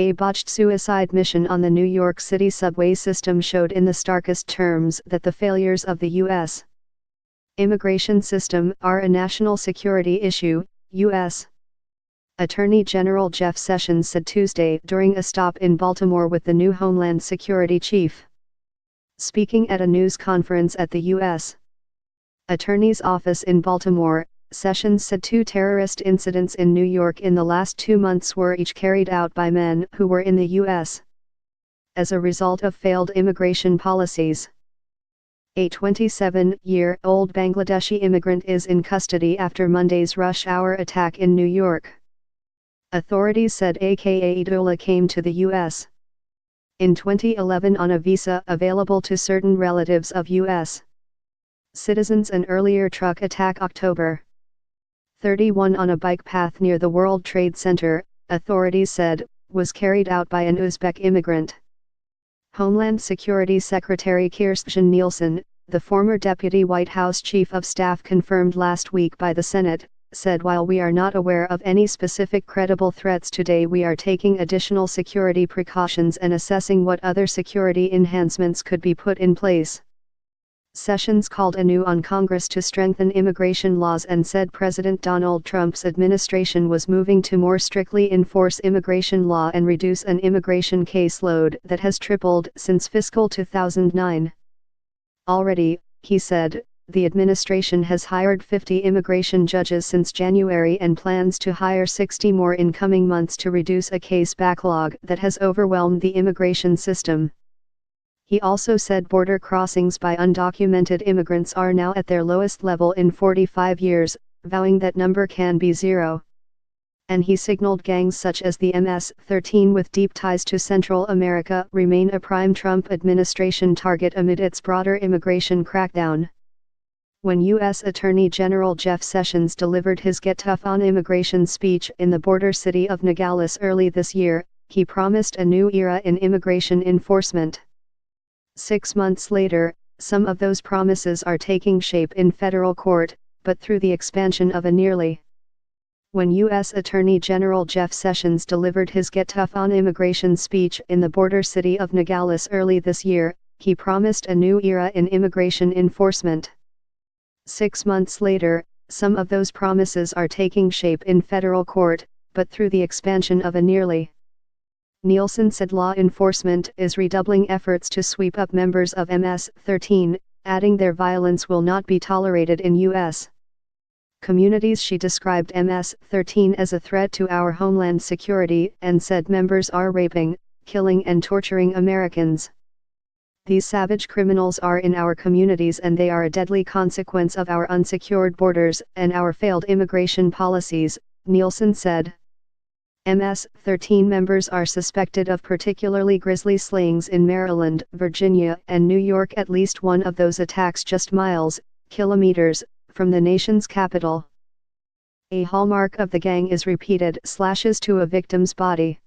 A botched suicide mission on the New York City subway system showed in the starkest terms that the failures of the U.S. immigration system are a national security issue, U.S. Attorney General Jeff Sessions said Tuesday during a stop in Baltimore with the new Homeland Security chief. Speaking at a news conference at the U.S. Attorney's office in Baltimore, Sessions said 2 terrorist incidents in New York in the last 2 months were each carried out by men who were in the U.S. as a result of failed immigration policies. A 27-year-old Bangladeshi immigrant is in custody after Monday's rush hour attack in New York. Authorities said aka Dola came to the U.S. in 2011 on a visa available to certain relatives of U.S. citizens. An earlier truck attack October 31 on a bike path near the World Trade Center, authorities said, was carried out by an Uzbek immigrant. Homeland Security Secretary Kirstjen Nielsen, the former deputy White House chief of staff confirmed last week by the Senate, said while we are not aware of any specific credible threats today, we are taking additional security precautions and assessing what other security enhancements could be put in place. Sessions called anew on Congress to strengthen immigration laws and said President Donald Trump's administration was moving to more strictly enforce immigration law and reduce an immigration caseload that has tripled since fiscal 2009. Already, he said, the administration has hired 50 immigration judges since January and plans to hire 60 more in coming months to reduce a case backlog that has overwhelmed the immigration system. He also said border crossings by undocumented immigrants are now at their lowest level in 45 years, vowing that number can be zero. And he signaled gangs such as the MS-13 with deep ties to Central America remain a prime Trump administration target amid its broader immigration crackdown. When U.S. Attorney General Jeff Sessions delivered his Get Tough on Immigration speech in the border city of Nogales early this year, he promised a new era in immigration enforcement. 6 months later, some of those promises are taking shape in federal court, but through the expansion of a nearly. When U.S. Attorney General Jeff Sessions delivered his Get Tough on Immigration speech in the border city of Nogales early this year, he promised a new era in immigration enforcement. 6 months later, some of those promises are taking shape in federal court, but through the expansion of a nearly. Nielsen said law enforcement is redoubling efforts to sweep up members of MS-13, adding their violence will not be tolerated in U.S. communities. She described MS-13 as a threat to our homeland security and said members are raping, killing and torturing Americans. These savage criminals are in our communities and they are a deadly consequence of our unsecured borders and our failed immigration policies, Nielsen said. MS-13 members are suspected of particularly grisly slayings in Maryland, Virginia, and New York. At least one of those attacks just kilometers, from the nation's capital. A hallmark of the gang is repeated slashes to a victim's body.